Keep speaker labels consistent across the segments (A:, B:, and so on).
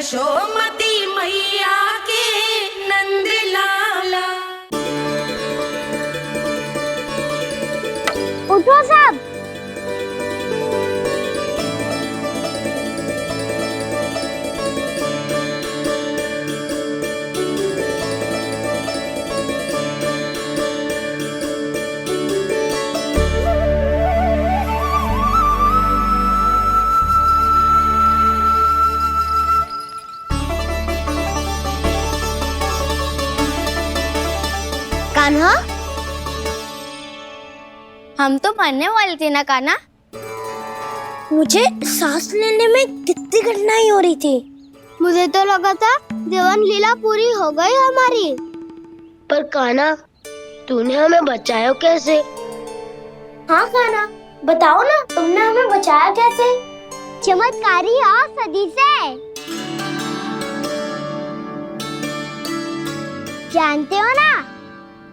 A: यशोमती मैया के नंद लाला।
B: उठो सब। कान्हा, हम तो मरने वाले थे ना कान्हा। मुझे सांस लेने में कितनी कठिनाई हो रही थी। मुझे तो लगा था जीवन लीला पूरी हो गई हमारी।
C: पर कान्हा, तूने हमें बचाया कैसे?
B: हाँ कान्हा, बताओ ना, तुमने हमें बचाया कैसे? चमत्कारी और सदी से। जानते हो ना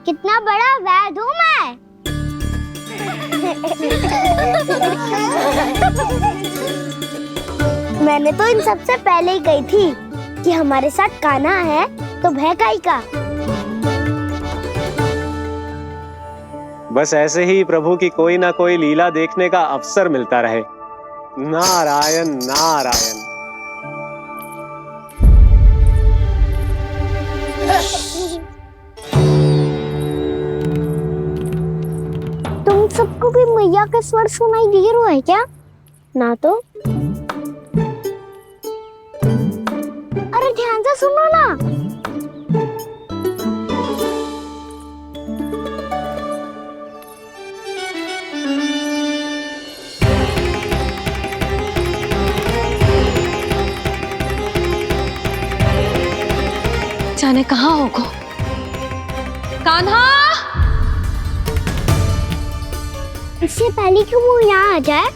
B: कितना बड़ा वैद हूँ मैं। मैंने तो इन सबसे पहले ही कही थी कि हमारे साथ कान्हा है तो भय काई का।
D: बस ऐसे ही प्रभु की कोई ना कोई लीला देखने का अवसर मिलता रहे। नारायण नारायण।
B: तुम सबको भी मैया के स्वर सुनाई दे रहे हैं क्या? ना तो। अरे ध्यान से सुनो ना।
E: जाने कहाँ होगो। कान्हा,
B: इससे पहले कि वो यहाँ आ जाए,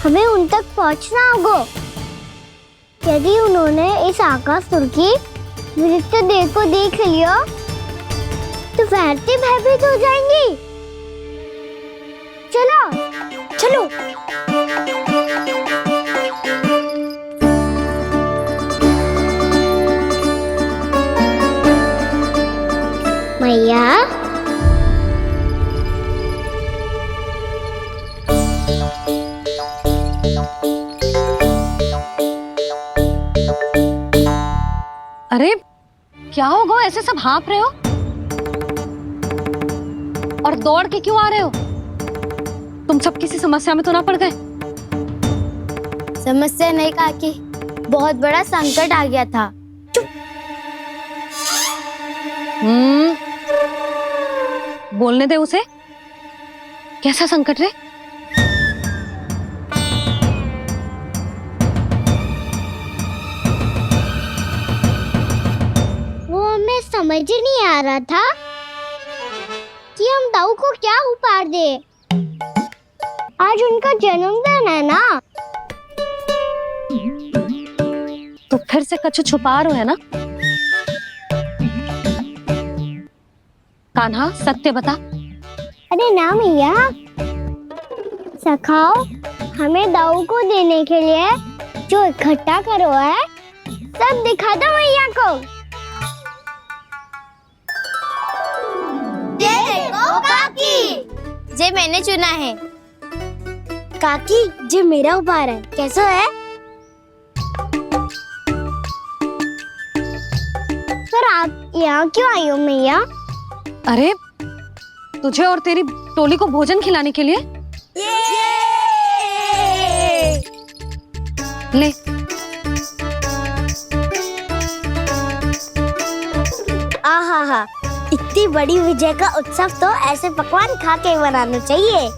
B: हमें उन तक पहुँचना होगा। यदि उन्होंने इस आकासुर की नृत्य देह को देख लिया, तो वैरती भयभीत हो जाएंगी। चलो, चलो। मैया,
E: अरे क्या हो गो, ऐसे सब हाँप रहे हो और दौड़ के क्यों आ रहे हो? तुम सब किसी समस्या में तो ना पड़ गए?
B: समस्या नहीं काकी, बहुत बड़ा संकट आ गया था।
E: बोलने दे उसे। कैसा संकट रे?
B: वो हमें समझ ही नहीं आ रहा था कि हम दाऊ को क्या उपहार दे। आज उनका जन्मदिन है ना।
E: तो फिर से कुछ छुपा रहे हो है ना? कान्हा, सत्य बता।
B: अरे ना मैया, सखाओ हमें दाऊ को देने के लिए जो इकट्ठा करो है, सब दिखा दो मैया को। ये देखो काकी, जे मैंने चुना है। काकी, जे मेरा उपहार है, कैसा है? पर आप यहाँ क्यों आई हो मैया?
E: अरे तुझे और तेरी टोली को भोजन खिलाने के लिए। ले।
B: आहा, इतनी बड़ी विजय का उत्सव तो ऐसे पकवान खा के मनाना चाहिए।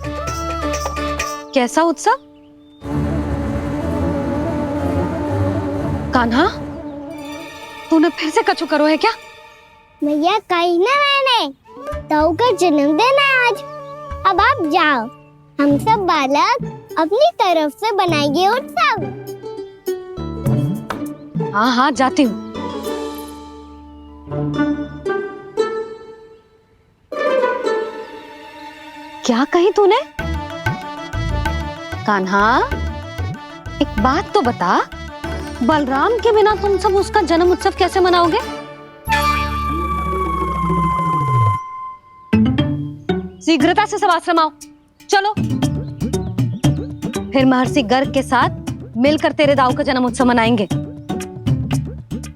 E: कैसा उत्सव? कान्हा, तूने फिर से कछु करो है क्या?
B: भैया कही ना मैंने, ताऊ का जन्मदिन है आज। अब आप जाओ, हम सब बालक अपनी तरफ से बनाएंगे उत्सव।
E: हाँ हाँ, जाती हूँ। क्या कही तूने? कान्हा, एक बात तो बता, बलराम के बिना तुम सब उसका जन्म उत्सव कैसे मनाओगे? शीघ्रता से सब आश्रम आओ, चलो। फिर महर्षि गर्ग के साथ मिलकर तेरे दाऊ का जन्म उत्सव मनाएंगे।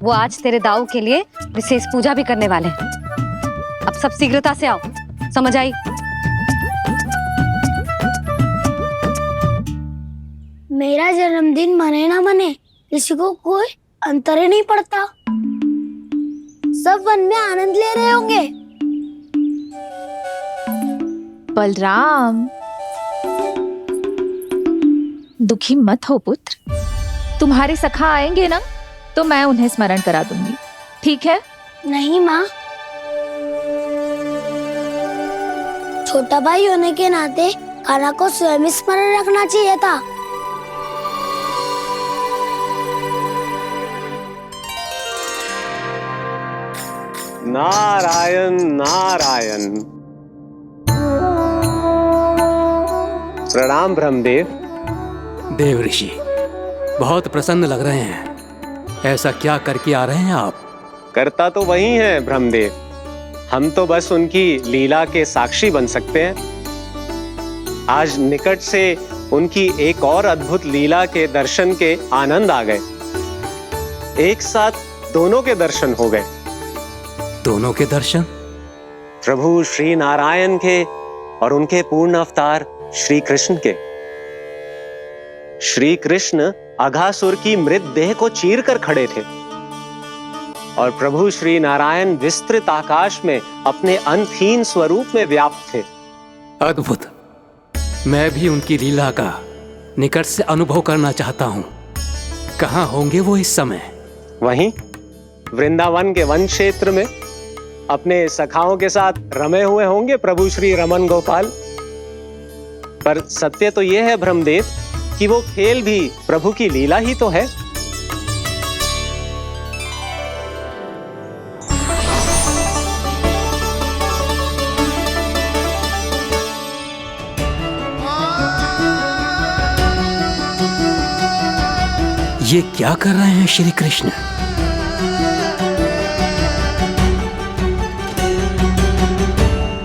E: वो आज तेरे दाऊ के लिए विशेष पूजा भी करने वाले हैं। अब सब शीघ्रता से आओ, समझ आई?
B: मेरा जन्मदिन मने ना मने, किसी को कोई अंतर ही नहीं पड़ता। सब वन में आनंद ले रहे होंगे।
F: बलराम, दुखी मत हो पुत्र। तुम्हारे सखा आएंगे ना, तो मैं उन्हें स्मरण करा दूंगी, ठीक है?
B: नहीं माँ, छोटा भाई होने के नाते कान्हा को स्वयं स्मरण रखना चाहिए था।
D: नारायण नारायण। प्रणाम ब्रह्मदेव।
G: देव ऋषि, बहुत प्रसन्न लग रहे हैं। ऐसा क्या करके आ रहे हैं आप?
D: करता तो वही है ब्रह्मदेव, हम तो बस उनकी लीला के साक्षी बन सकते हैं। आज निकट से उनकी एक और अद्भुत लीला के दर्शन के आनंद आ गए। एक साथ दोनों के दर्शन हो गए।
G: दोनों के दर्शन?
D: प्रभु श्री नारायण के और उनके पूर्ण अवतार श्री कृष्ण के। श्री कृष्ण अघासुर की मृत देह को चीर कर खड़े थे और प्रभु श्री नारायण विस्तृत आकाश में अपने अंतहीन स्वरूप में व्याप्त थे।
G: अद्भुत। मैं भी उनकी लीला का निकट से अनुभव करना चाहता हूँ। कहाँ होंगे वो इस समय?
D: वहीं वृंदावन के वन क्षेत्र में अपने सखाओं के साथ रमे हुए होंगे प्रभु श्री रमन गोपाल। पर सत्य तो यह है ब्रह्मदेव कि वो खेल भी प्रभु की लीला ही तो है।
G: ये क्या कर रहे हैं श्री कृष्ण?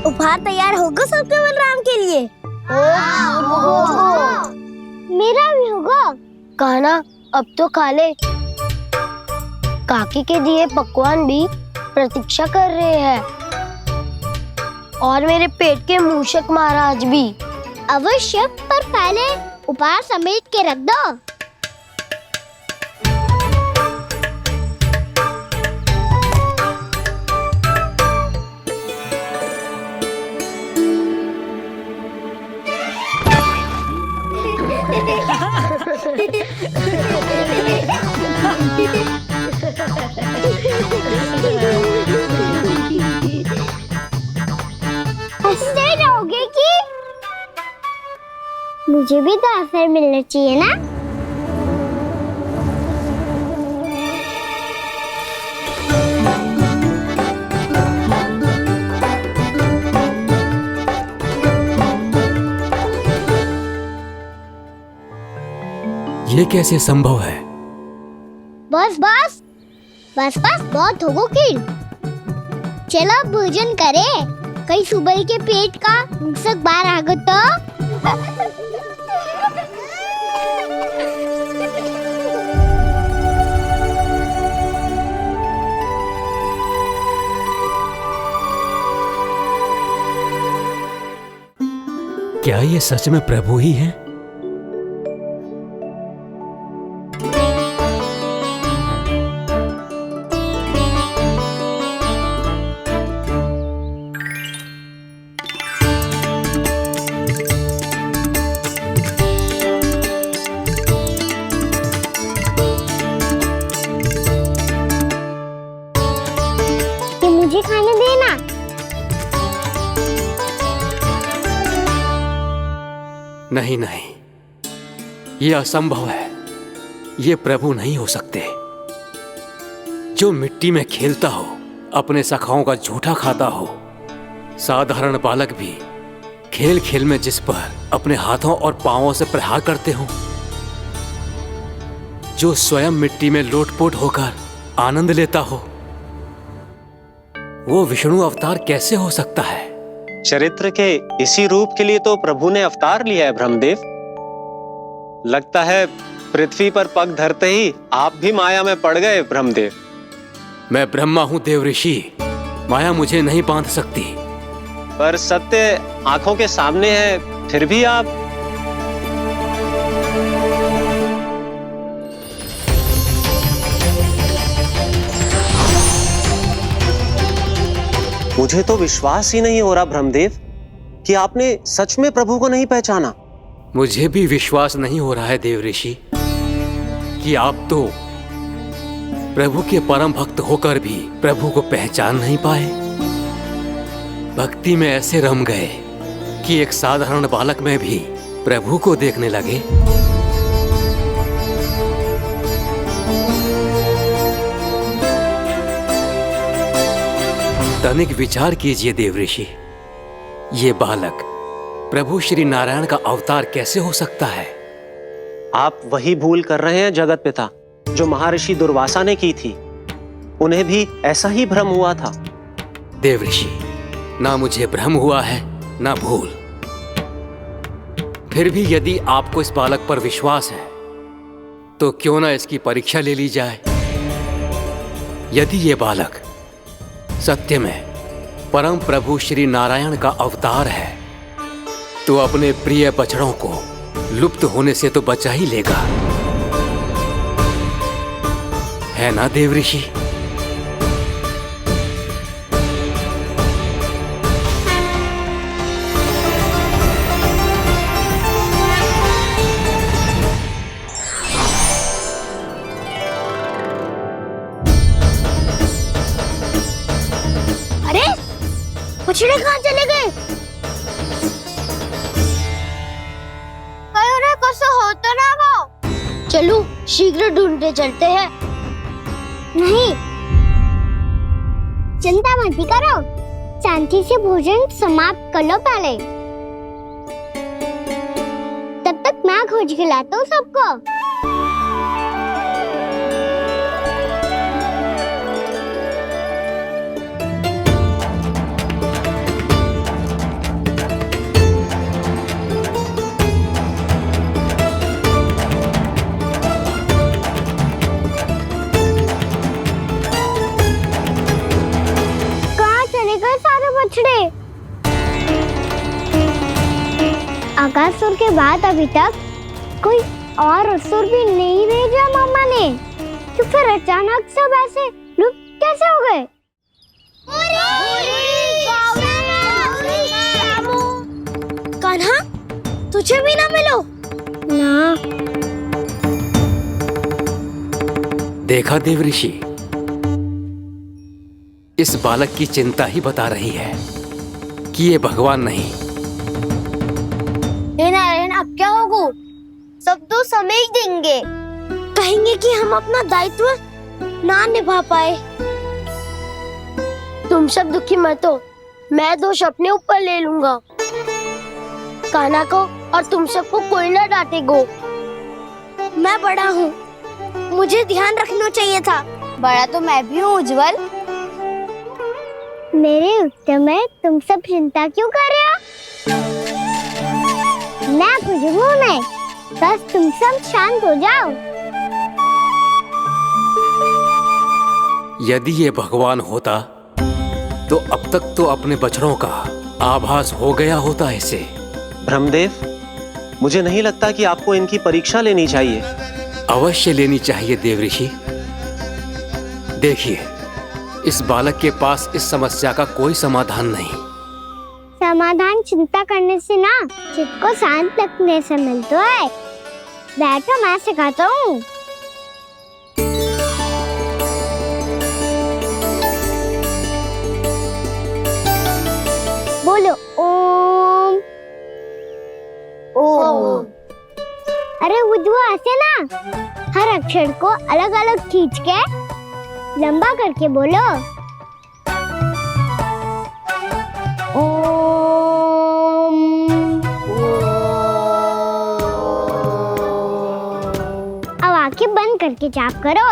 B: उपहार तैयार होगा सबके बलराम के लिए? मेरा भी होगा।
C: कान्हा, अब तो खा ले। काकी के दिए पकवान भी प्रतीक्षा कर रहे हैं और मेरे पेट के मूषक महाराज भी।
B: अवश्य, पर पहले उपहार समेट के रख दो। हंसते रहोगे कि? मुझे भी तो अवसर मिलना चाहिए ना।
G: ये कैसे संभव है?
B: बस बस बस बस, बहुत होगो किल। चलो भोजन करे, कहीं सुबह के पेट का मूषक बाहर आ गो तो।
G: क्या ये सच में प्रभु ही हैं?
B: मुझे खाने देना।
G: नहीं नहीं, ये असंभव है। ये प्रभु नहीं हो सकते। जो मिट्टी में खेलता हो, अपने सखाओं का झूठा खाता हो, साधारण बालक भी खेल खेल में जिस पर अपने हाथों और पांवों से प्रहार करते हो, जो स्वयं मिट्टी में लोटपोट होकर आनंद लेता हो, वो विष्णु अवतार कैसे हो सकता है?
D: चरित्र के इसी रूप के लिए तो प्रभु ने अवतार लिया है ब्रह्मदेव। लगता है पृथ्वी पर पग धरते ही आप भी माया में पड़ गए ब्रह्मदेव।
G: मैं ब्रह्मा हूं देव ऋषि, माया मुझे नहीं बांध सकती।
D: पर सत्य आंखों के सामने है, फिर भी आप। मुझे तो विश्वास ही नहीं हो रहा ब्रह्मदेव कि आपने सच में प्रभु को नहीं पहचाना।
G: मुझे भी विश्वास नहीं हो रहा है देव ऋषि कि आप तो प्रभु के परम भक्त होकर भी प्रभु को पहचान नहीं पाए। भक्ति में ऐसे रम गए कि एक साधारण बालक में भी प्रभु को देखने लगे। तनिक विचार कीजिए देव ऋषि, ये बालक प्रभु श्री नारायण का अवतार कैसे हो सकता है?
D: आप वही भूल कर रहे हैं जगत पिता जो महर्षि दुर्वासा ने की थी। उन्हें भी ऐसा ही भ्रम हुआ था।
G: देव ऋषि, ना मुझे भ्रम हुआ है ना भूल। फिर भी यदि आपको इस बालक पर विश्वास है तो क्यों ना इसकी परीक्षा ले ली जाए। यदि ये बालक सत्य में परम प्रभु श्री नारायण का अवतार है तो अपने प्रिय बछड़ों को लुप्त होने से तो बचा ही लेगा, है ना देव ऋषि?
B: अरे बछड़े कहाँ चले गए? हो तो ना वो।
C: चलो शीघ्र ढूंढते चलते हैं।
B: नहीं, चिंता मत करो, शांति से भोजन समाप्त कर लो पहले। तब तक मैं खोज के लाता हूँ सबको। आकासुर के बाद अभी तक कोई और असुर भी नहीं भेजा मामा ने, तो फिर अचानक सब ऐसे लुप्त कैसे हो गए? कान्हा, तुझे भी ना मिलो ना।
G: देखा देव ऋषि, इस बालक की चिंता ही बता रही है कि ये भगवान नहीं।
B: नारायण, अब क्या होगा? सब तो समझ देंगे, कहेंगे कि हम अपना दायित्व ना निभा पाए।
C: तुम सब दुखी मत हो, मैं दोष अपने ऊपर ले लूंगा। कान्हा को और तुम सबको कोई ना डांटेगो।
B: मैं बड़ा हूँ, मुझे ध्यान रखना चाहिए था। बड़ा तो मैं भी हूँ उज्जवल। मेरे उत्तर में तुम सब चिंता क्यों कर रहे हो? मैं बुझूंगा नहीं, बस तुम सब शांत हो जाओ।
G: यदि ये भगवान होता तो अब तक तो अपने बछड़ों का आभास हो गया होता इसे।
D: ब्रह्मदेव, मुझे नहीं लगता कि आपको इनकी परीक्षा लेनी चाहिए।
G: अवश्य लेनी चाहिए देव ऋषि। देखिए, इस बालक के पास इस समस्या का कोई समाधान नहीं।
B: समाधान चिंता करने से ना, चित्त को शांत रखने से मिलता है। बैठो, मैं सिखाता हूँ। बोलो ओम। ओम। अरे उद्वा, ऐसे ना हर अक्षर को अलग अलग खींच के लंबा करके बोलो। आंखें बंद करके जाप करो।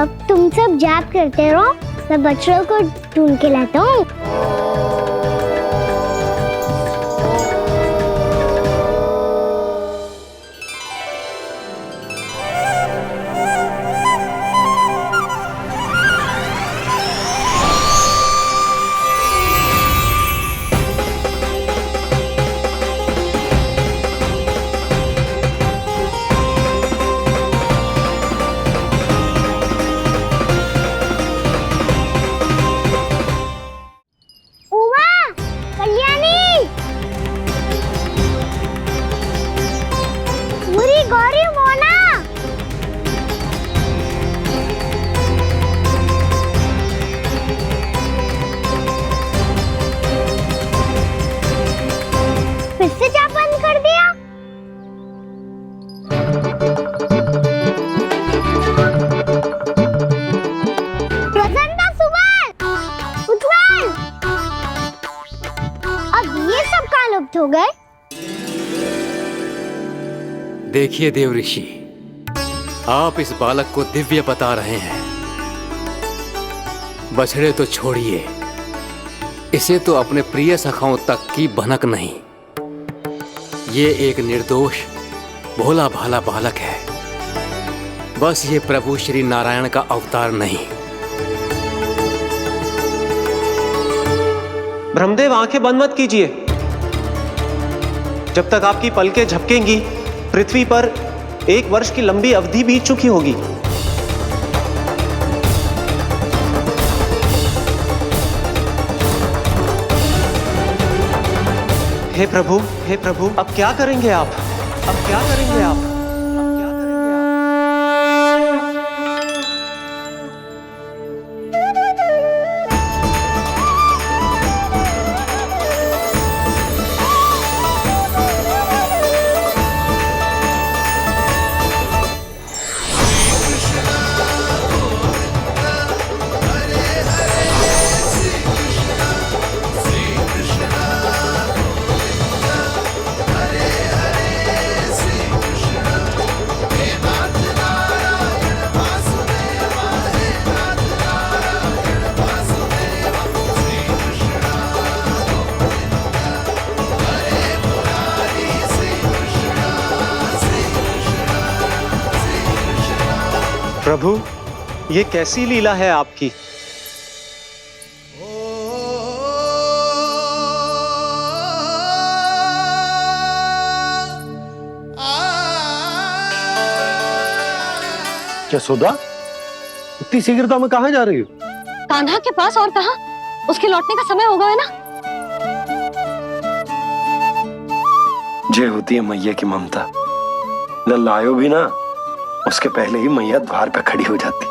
B: अब तुम सब जाप करते रहो, मैं बच्चों को ढूंढ के लाता हूँ। हो गए।
G: देखिए देव ऋषि, आप इस बालक को दिव्य बता रहे हैं। बछड़े तो छोड़िए, इसे तो अपने प्रिय सखाओं तक की भनक नहीं। ये एक निर्दोष भोला भाला बालक है, बस ये प्रभु श्री नारायण का अवतार नहीं।
D: ब्रह्मदेव, आंखें बंद मत कीजिए। जब तक आपकी पलकें झपकेंगी, पृथ्वी पर 1 वर्ष की लंबी अवधि बीत चुकी होगी। हे प्रभु, हे प्रभु, अब क्या करेंगे आप? अब क्या करेंगे आप? प्रभु, ये कैसी लीला है आपकी?
H: यशोदा, इतनी शीघ्रता में कहाँ जा रही हो?
E: कान्हा के पास, और कहाँ? उसके लौटने का समय हो गया है ना।
H: जय होती है मैया की ममता। लल्लायो भी ना, उसके पहले ही मैया द्वार पे खड़ी हो जाती।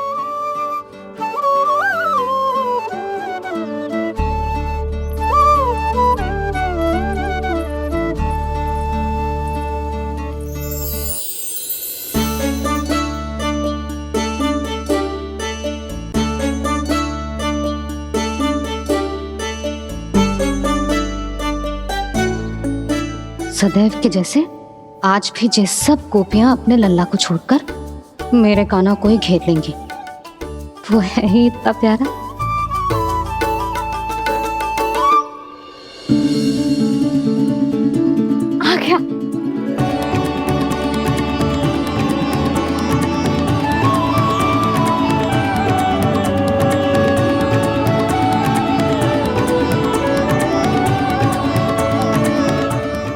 E: सदैव के जैसे आज भी ये सब गोपियां अपने लल्ला को छोड़कर मेरे कान्हा को ही घेर लेंगी। वो है ही इतना प्यारा। आ गया।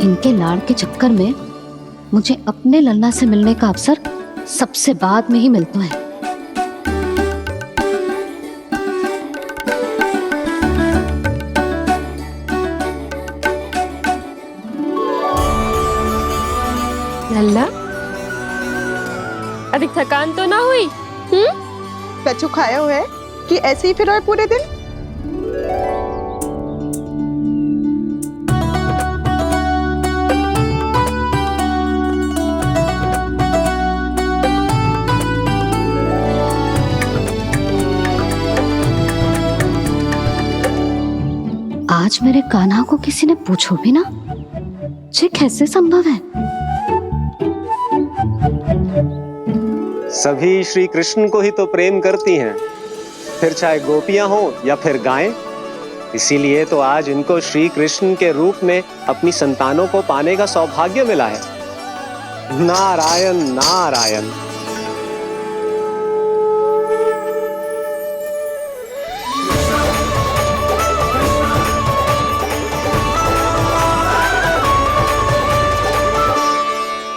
E: इनके लाड़ के चक्कर में मुझे अपने लल्ला से मिलने का अवसर सबसे बाद में ही मिलता है।
I: लल्ला, अधिक थकान तो ना हुई?
J: कछु खाया हुआ है कि ऐसे ही फिर रहे पूरे दिन?
E: आज आज मेरे कान्हा को किसी ने पूछो भी ना, ये कैसे संभव है?
D: सभी श्री कृष्ण को ही तो प्रेम करती हैं, फिर चाहे गोपियां हो या फिर गायें। इसीलिए तो आज इनको श्री कृष्ण के रूप में अपनी संतानों को पाने का सौभाग्य मिला है। नारायण नारायण।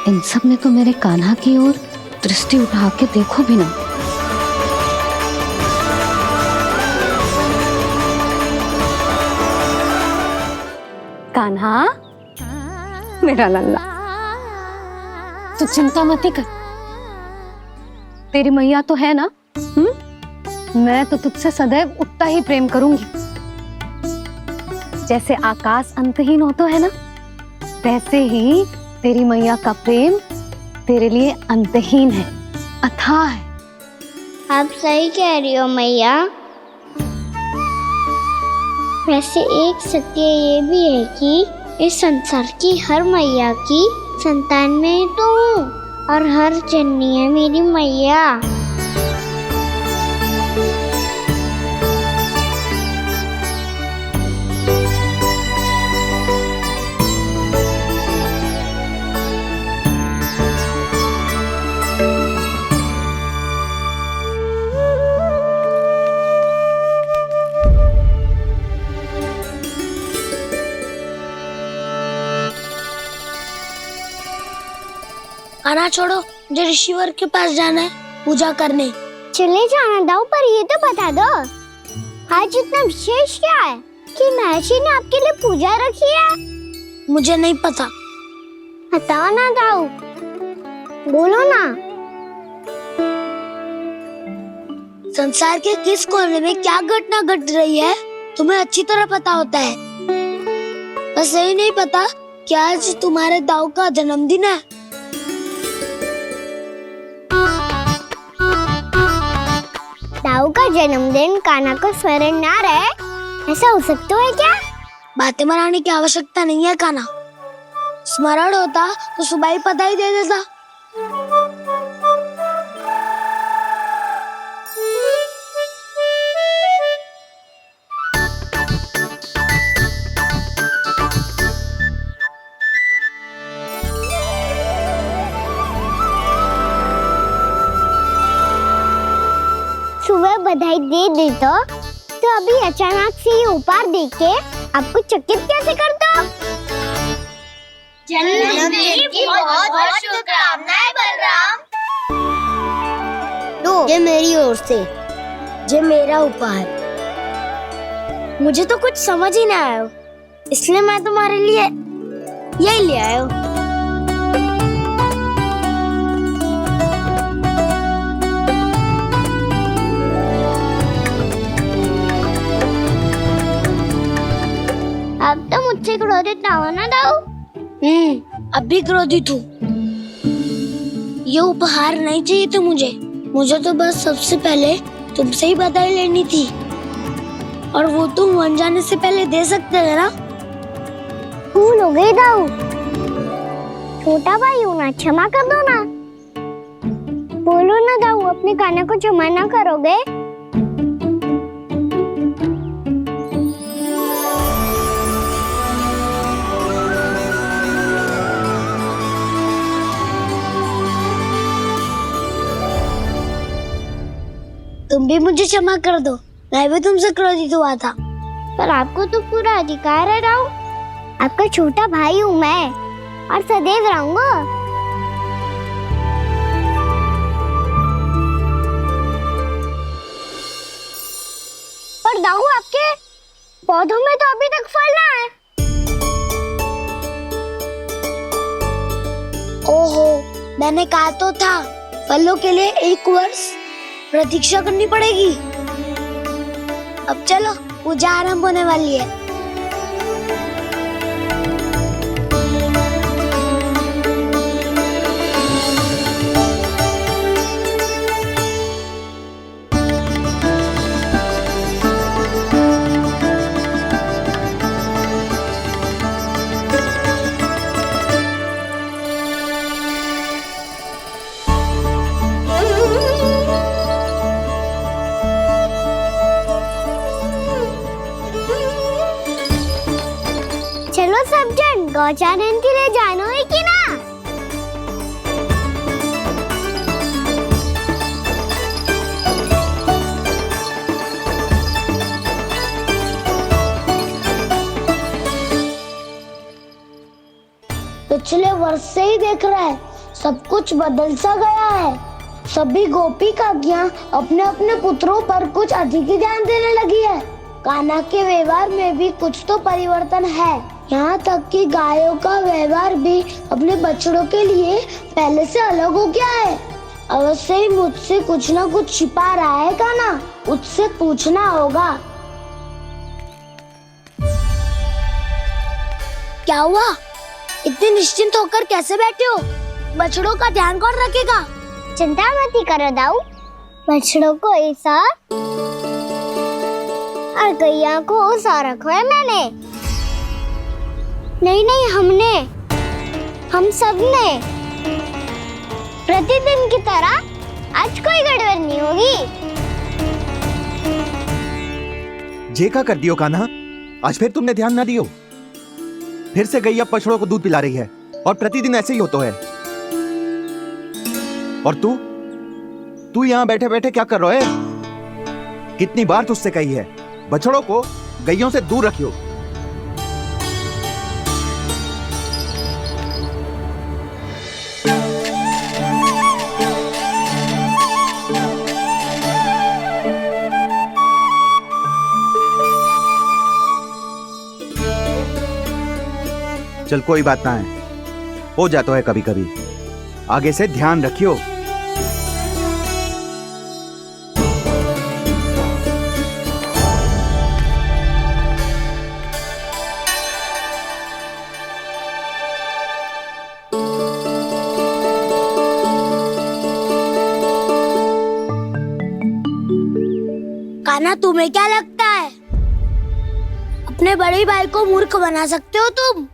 E: इन सब ने तो मेरे कान्हा की ओर दृष्टि उठा के देखो भी ना। कान्हा, मेरा लल्ला, तू चिंता मत कर। तेरी मैया तो है ना? मैं तो तुझसे सदैव उतना ही प्रेम करूंगी। जैसे आकाश अंतहीन होता है ना, वैसे ही तेरी मैया का प्रेम तेरे लिए अंतहीन है, अथाह है।
B: आप सही कह रही हो मैया। वैसे एक सत्य ये भी है कि इस संसार की हर मैया की संतान में तो हूँ, और हर जननी है मेरी मैया।
C: कान्हा छोड़ो, मुझे ऋषिवर के पास जाना है पूजा करने।
B: चले जाना दाऊ, पर ये तो बता दो आज इतना विशेष क्या है कि महर्षि ने आपके लिए पूजा रखी है?
C: मुझे नहीं पता।
B: बताओ ना दाऊ, बोलो ना।
C: संसार के किस कोने में क्या घटना घट रही है तुम्हें अच्छी तरह पता होता है। बस यही नहीं पता कि आज तुम्हारे दाऊ का जन्मदिन है।
B: दाऊ का जन्मदिन कान्हा को स्मरण ना रहे, ऐसा हो सकता है क्या?
C: बातें बनाने की आवश्यकता नहीं है कान्हा। स्मरण होता तो सुबह ही पता ही दे देता।
B: सुबह बधाई दे दे तो अभी अचानक से ये उपहार देख के आपको चकित कैसे कर दो?
C: जन्मदिन की बहुत शुभकामनाएं बलराम।
B: दो, ये मेरी ओर से।
C: ये मेरा उपहार। मुझे तो कुछ समझ ही ना आया, इसलिए मैं तुम्हारे लिए यही ले आया हूँ।
B: अब तो मुझसे क्रोधित ना होना दाऊ।
C: अब भी क्रोधित हूँ। ये उपहार नहीं चाहिए था मुझे तो बस सबसे पहले तुमसे ही बधाई लेनी थी, और वो तुम बन जाने से पहले दे सकते थे ना।
B: भूल हो गई दाऊ, छोटा भाई हूँ ना, क्षमा कर दो ना। बोलो ना दाऊ, अपने कान्हा को क्षमा ना करोगे?
C: तुम भी मुझे क्षमा कर दो, मैं भी तुमसे क्रोधित हुआ था।
B: पर आपको तो पूरा अधिकार है दाऊ। आपका छोटा भाई हूँ मैं, और सदैव रहूंगा। पर दाऊ, आपके पौधों में तो अभी तक फल ना है।
C: ओहो, मैंने कहा तो था फलों के लिए 1 वर्ष प्रतीक्षा करनी पड़ेगी। अब चलो, पूजा आरंभ होने वाली है।
B: पहुंचाने के लिए जानो है कि ना?
C: पिछले वर्ष से ही देख रहा है, सब कुछ बदल सा गया है। सभी गोपी काकियां अपने अपने पुत्रों पर कुछ अधिक ही ध्यान देने लगी है। कान्हा के व्यवहार में भी कुछ तो परिवर्तन है। यहाँ तक कि गायों का व्यवहार भी अपने बछड़ों के लिए पहले से अलग हो गया है। अवश्य ही मुझसे कुछ ना कुछ छिपा रहा है कान्हा, उससे पूछना होगा। क्या हुआ? इतने निश्चिंत होकर कैसे बैठे हो? बछड़ों का ध्यान कौन रखेगा?
B: चिंता मत करो दाऊ, बछड़ों को ऐसा और गैया को ऐसा रखा है मैंने। नहीं हमने, हम सब ने। प्रतिदिन की तरह आज कोई गड़बड़ नहीं होगी।
K: जे का कर दियो कान्हा, आज फिर तुमने ध्यान ना दियो। फिर से गैया बछड़ों को दूध पिला रही है और प्रतिदिन ऐसे ही होता है। और तू यहाँ बैठे बैठे क्या कर रहा है? कितनी बार तुझसे कही है बछड़ों को गैयों से दूर रखियो। चल कोई बात ना है, हो जाता है कभी कभी। आगे से ध्यान रखियो।
C: कान्हा, तुम्हें क्या लगता है अपने बड़े भाई को मूर्ख बना सकते हो तुम?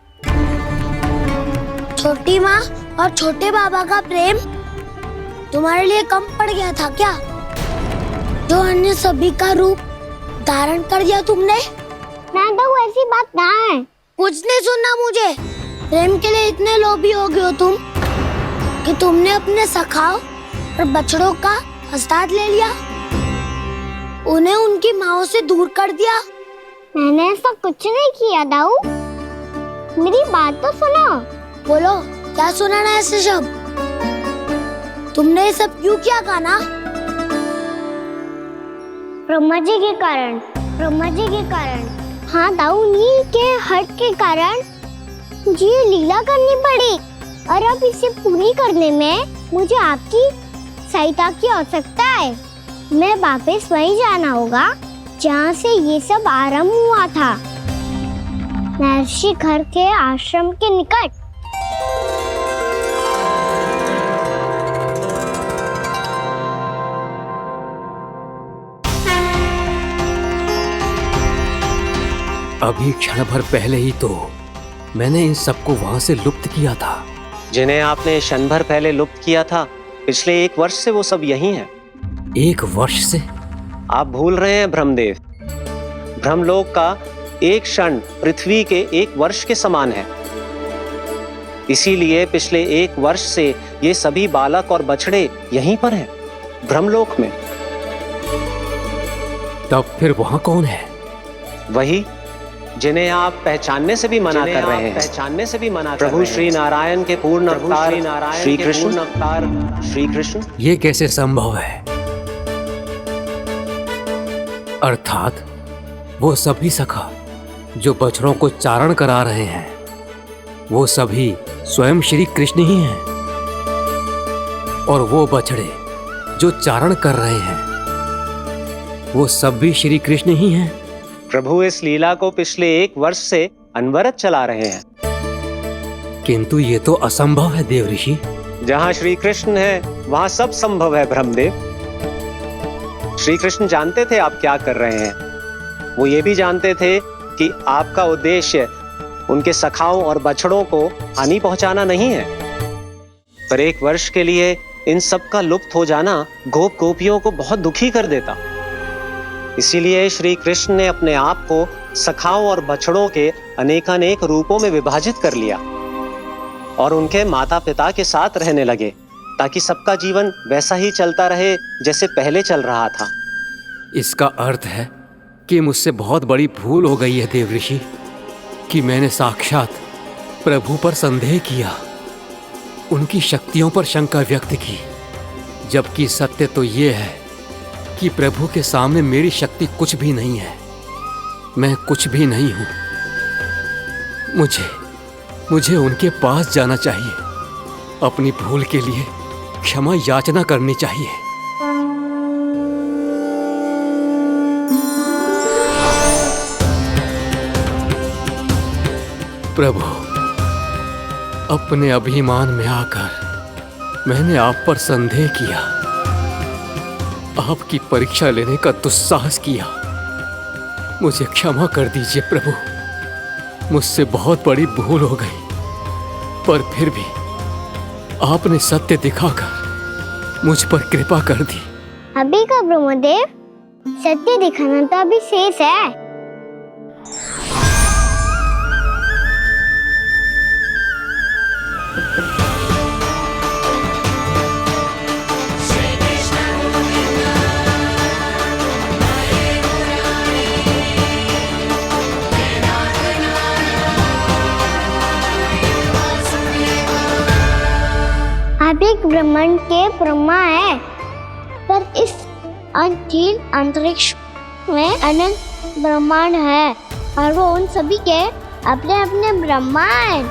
C: छोटी माँ और छोटे बाबा का प्रेम तुम्हारे लिए कम पड़ गया था क्या? जो अन्य सभी का रूप धारण कर दिया तुमने?
B: ना तो ऐसी बात ना है।
C: कुछ नहीं सुनना मुझे। प्रेम के लिए इतने लोभी हो गए हो तुम कि तुमने अपने सखाओं और बछड़ों का हस्ताक्षर ले लिया, उन्हें उनकी माँओं से दूर कर दिया।
B: मैंने ऐसा कुछ नहीं किया दाऊ, मेरी बात तो सुनो।
C: बोलो, क्या सुनाना है ऐसे शब्द? तुमने ये सब क्यों किया कान्हा?
B: ब्रह्मा जी के कारण, ब्रह्मा जी के कारण। हाँ दाऊ, नील के हट के कारण मुझे ये लीला करनी पड़ी और अब इसे पूरी करने में मुझे आपकी सहायता की आवश्यकता है। मैं वापस वहीं जाना होगा जहाँ से ये सब आरंभ हुआ था, महर्षि घर के आश्रम के निकट।
G: अभी क्षण भर पहले ही तो मैंने इन सबको वहां से लुप्त किया था।
D: जिन्हें आपने क्षण भर पहले लुप्त किया था, पिछले 1 वर्ष से वो सब यही हैं।
G: 1 वर्ष से?
D: आप भूल रहे हैं ब्रह्मदेव, ब्रह्मलोक का एक क्षण पृथ्वी के 1 वर्ष के समान है। इसीलिए पिछले 1 वर्ष से ये सभी बालक और बछड़े यहीं पर हैं, ब्रह्मलोक में।
G: तब फिर वहां कौन है?
D: वही जिन्हें आप पहचानने से भी मना कर रहे हैं। पहचानने से भी मना प्रभु श्री नारायण के पूर्ण अवतार श्री कृष्ण।
G: ये कैसे संभव है? अर्थात वो सभी सखा जो बछड़ों को चारण करा रहे हैं, वो सभी स्वयं श्री कृष्ण ही हैं। और वो बछड़े जो चारण कर रहे हैं, वो सब भी श्री कृष्ण ही हैं।
D: प्रभु इस लीला को पिछले 1 वर्ष से अनवरत चला रहे हैं।
G: किंतु ये तो असंभव है देव ऋषि।
D: जहाँ श्री कृष्ण है वहाँ सब संभव है ब्रह्मदेव। श्री कृष्ण जानते थे आप क्या कर रहे हैं। वो ये भी जानते थे कि आपका उद्देश्य उनके सखाओं और बछड़ों को हानि पहुंचाना नहीं है। पर 1 वर्ष के लिए इन सब का लुप्त हो जाना गोपियों को बहुत दुखी कर देता। इसीलिए श्री कृष्ण ने अपने आप को सखाओं और बछड़ों के अनेकानेक रूपों में विभाजित कर लिया और उनके माता पिता के साथ रहने लगे, ताकि सबका जीवन वैसा ही चलता रहे जैसे पहले चल रहा था।
G: इसका अर्थ है कि मुझसे बहुत बड़ी भूल हो गई है देवऋषि, कि मैंने साक्षात प्रभु पर संदेह किया, उनकी शक्तियों पर शंका व्यक्त की, जबकि सत्य तो ये है कि प्रभु के सामने मेरी शक्ति कुछ भी नहीं है, मैं कुछ भी नहीं हूं। मुझे उनके पास जाना चाहिए, अपनी भूल के लिए क्षमा याचना करनी चाहिए। प्रभु, अपने अभिमान में आकर मैंने आप पर संदेह किया, आपकी परीक्षा लेने का दुस्साहस किया। मुझे क्षमा कर दीजिए प्रभु, मुझसे बहुत बड़ी भूल हो गई, पर फिर भी आपने सत्य दिखाकर मुझ पर कृपा कर दी।
B: अभी का ब्रह्मदेव, सत्य दिखाना तो अभी शेष है। आप एक ब्रह्मांड के ब्रह्मा है, पर इस अनंत अंतरिक्ष में अनंत ब्रह्मांड है और वो उन सभी के अपने अपने ब्रह्मा हैं।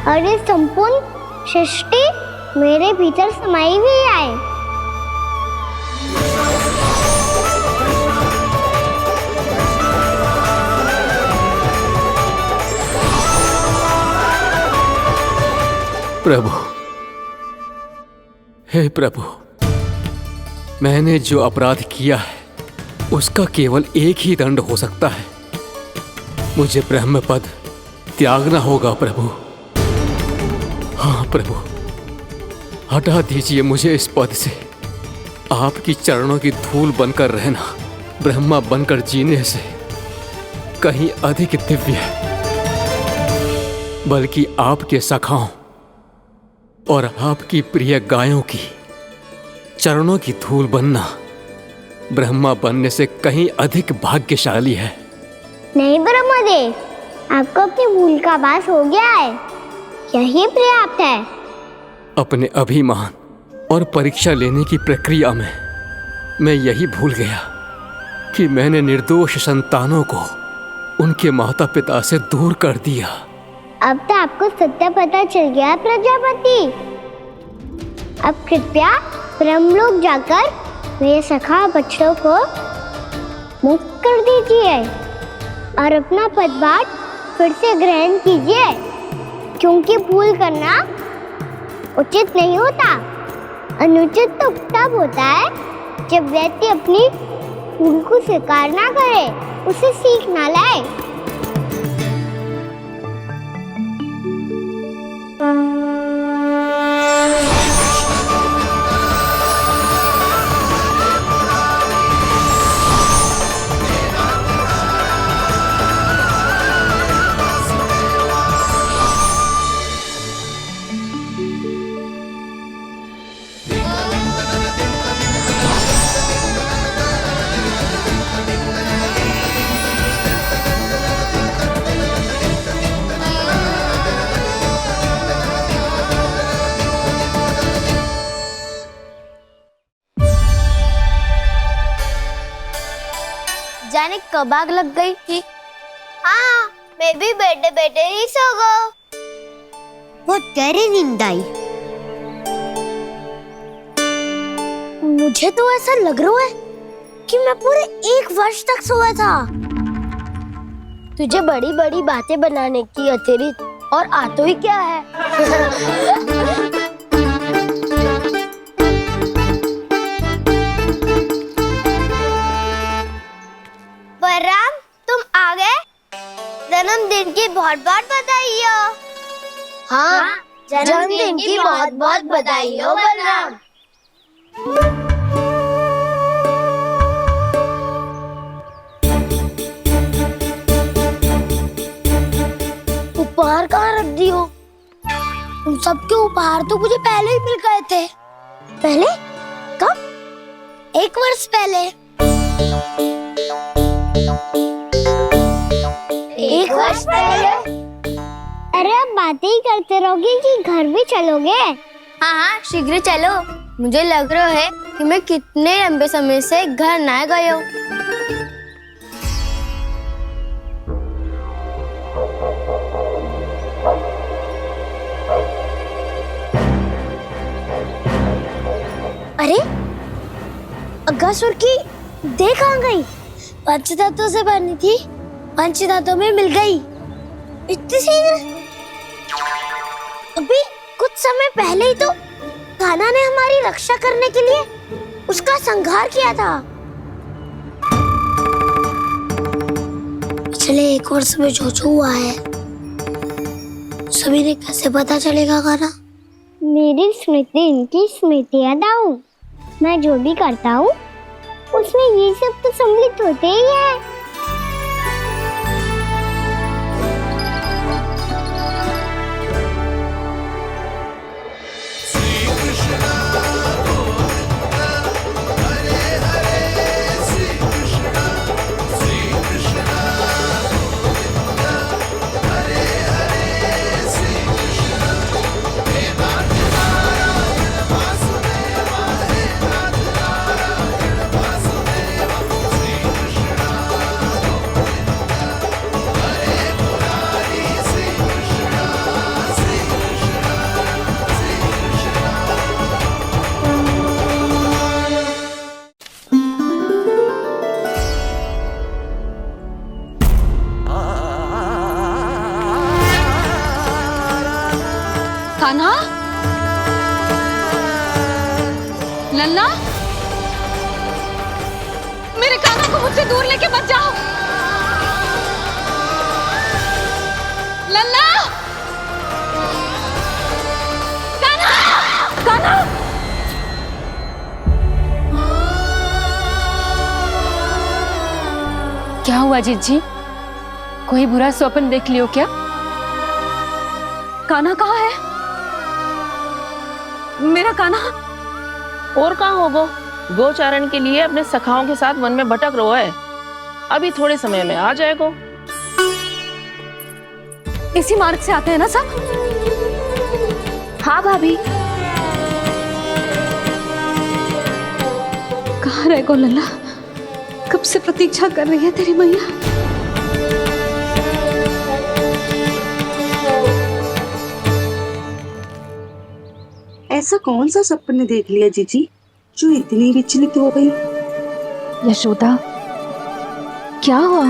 B: और ये संपूर्ण सृष्टि मेरे भीतर समाई हुई है।
G: प्रभु, हे प्रभु, मैंने जो अपराध किया है उसका केवल एक ही दंड हो सकता है। मुझे ब्रह्म पद त्यागना होगा प्रभु। हाँ प्रभु, हटा दीजिए मुझे इस पद से। आपकी चरणों की धूल बनकर रहना ब्रह्मा बनकर जीने से कहीं अधिक दिव्य है, बल्कि आपके सखाओं और आपकी प्रिय गायों की चरणों की धूल बनना ब्रह्मा बनने से कहीं अधिक भाग्यशाली है।
B: नहीं ब्रह्मदेव, आपको अपनी भूल का आभास हो गया है, यही पर्याप्त है।
G: अपने अभिमान और परीक्षा लेने की प्रक्रिया में मैं यही भूल गया कि मैंने निर्दोष संतानों को उनके माता पिता से दूर कर दिया।
B: अब तो आपको सत्य पता चल गया प्रजापति। अब कृपया ब्रह्मलोक जाकर मेरे सखा बच्चों को मुक्त कर दीजिए और अपना पदभार फिर से ग्रहण कीजिए, क्योंकि भूल करना उचित नहीं होता। अनुचित तो तब होता है जब व्यक्ति अपनी भूल को स्वीकार ना करे, उसे सीख ना लाए।
C: जाने कब आग लग गई थी। हाँ, मैं भी बैठे बैठे ही सो गया।
B: बहुत गहरी नींद आई।
C: मुझे तो ऐसा लग रहा है कि मैं पूरे 1 वर्ष तक सोया था। तुझे बड़ी बड़ी बातें बनाने की अतिरिक्त और आता ही क्या है। बलराम, तुम आ गए? जन्मदिन की बहुत बहुत बधाई हो। हाँ, जन्मदिन की बहुत बहुत बधाई हो बलराम। उपहार कहाँ रख दी हो? तुम सबके उपहार तो मुझे पहले ही मिल गए थे। पहले? कब? 1 वर्ष पहले। 1 वर्ष पहले?
B: अरे अब बातें ही करते रहोगे कि घर भी चलोगे?
C: हाँ, शीघ्र चलो। मुझे लग रहा है कि मैं कितने लंबे समय से घर ना गए हूँ। अरे अगासुर की देह कहाँ गई? पंचतत्वों से बनी थी, पंचतत्वों में मिल गई। इतनी शीघ्र? अभी कुछ समय पहले ही तो कान्हा ने हमारी रक्षा करने के लिए उसका संहार किया था। पिछले 1 वर्ष में जो हुआ है सभी ने कैसे पता चलेगा कान्हा?
B: मेरी स्मृति इनकी स्मृति दाऊ। मैं जो भी करता हूँ उसमें ये सब तो सम्मिलित होते ही है।
E: कान्हा, लल्ला, मेरे कान्हा को मुझसे दूर लेके मत जाओ। लल्ला, कान्हा, कान्हा।
I: क्या हुआ जीजी? कोई बुरा स्वप्न देख लियो क्या?
E: कान्हा कहाँ है? मेरा कान्हा?
L: और कहाँ होगो? गोचारण के लिए अपने सखाओं के साथ वन में भटक रहा है। अभी थोड़े समय में आ जाएगा।
E: इसी मार्ग से आते हैं ना सब?
F: हाँ भाभी।
E: कहाँ रह गो लल्ला? कब से प्रतीक्षा कर रही है तेरी मैया।
J: ऐसा कौन सा सपने देख लिया जीजी जो इतनी विचलित हो गई?
F: यशोदा, क्या हुआ?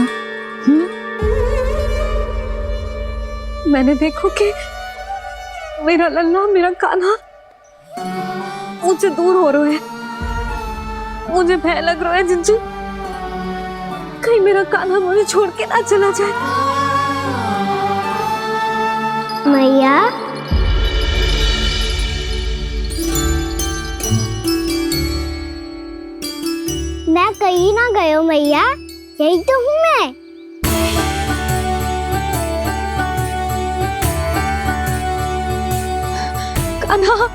E: मैंने देखो कि मेरा लल्ला, मेरा कान्हा मुझसे दूर हो रहे हैं। मुझे भय लग रहा है जिज्जू, कहीं मेरा कान्हा मुझे छोड़ के ना चला जाए।
B: मैया, मैं कहीं ना गया मैया, यही तो हूँ मैं।
E: कान्हा,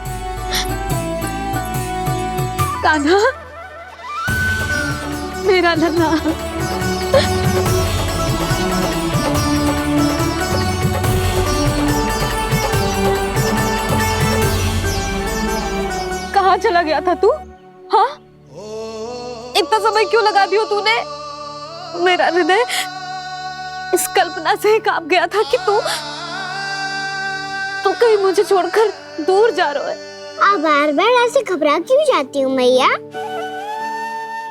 E: कान्हा, मेरा लल्ला। कहाँ चला गया था तू? हाँ, इतना समय क्यों लगा दियो तूने? मेरा हृदय इस कल्पना से ही कांप गया था कि तू कहीं मुझे छोड़कर दूर जा रहा है।
B: आप बार बार ऐसे घबरा क्यों जाती हूँ मैया?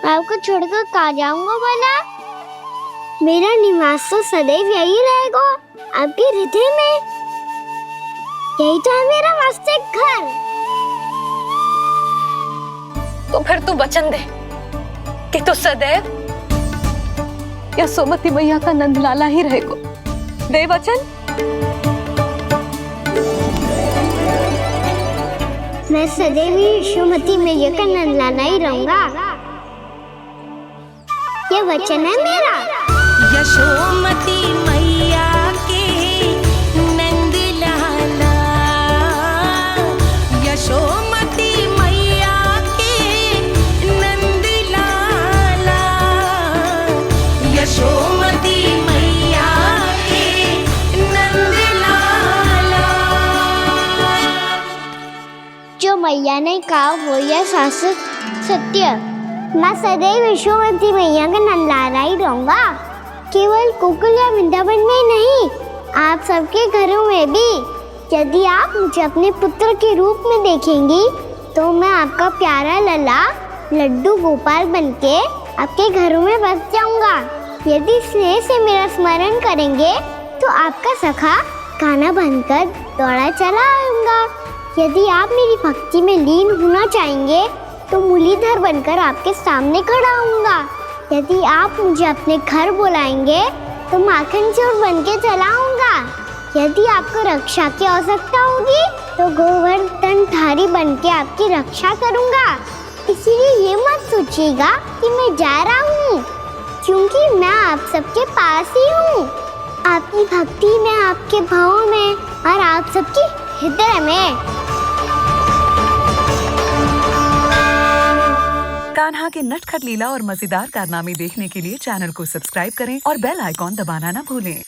B: आपको छोड़कर कहाँ जाऊंगा भला? मेरा निवास तो सदैव यही रहेगा, आपके हृदय में। यही तो है मेरा वास्तविक घर।
E: तो फिर तू वचन दे कि तू सदैव यशोमती मैया का नंदलाला ही रहेगा। दे वचन।
B: मैं सदैव यशोमती मैया का नंदलाला ही रहूंगा। ये वचन है मेरा।
A: यशोमती मैया के नंद लाला, यशोमती मैया के नंद लाला, यशोमती मैया के नंद लाला।
B: जो मैया ने कहा वो यह शाश्वत सत्य। मैं सदैव यशोमती मैया का नंदलाला ही रहूंगा, केवल गोकुल या वृंदावन में नहीं, आप सबके घरों में भी। यदि आप मुझे अपने पुत्र के रूप में देखेंगी तो मैं आपका प्यारा लला लड्डू गोपाल बनके आपके घरों में बस जाऊंगा। यदि स्नेह से मेरा स्मरण करेंगे तो आपका सखा गाना बनकर दौड़ा चला आऊंगा। यदि आप मेरी भक्ति में लीन होना चाहेंगे तो मुरलीधर बनकर आपके सामने खड़ा होऊंगा। यदि आप मुझे अपने घर बुलाएंगे तो माखन चोर बनके चला आऊंगा। यदि आपको रक्षा की आवश्यकता होगी तो गोवर्धनधारी बनके आपकी रक्षा करूंगा। इसीलिए ये मत सोचिएगा कि मैं जा रहा हूँ, क्योंकि मैं आप सबके पास ही हूँ, आपकी भक्ति में, आपके भाव में और आप सबके हृदय में।
M: कान्हा के नटखट लीला और मजेदार कारनामे देखने के लिए चैनल को सब्सक्राइब करें और बेल आइकॉन दबाना ना भूलें।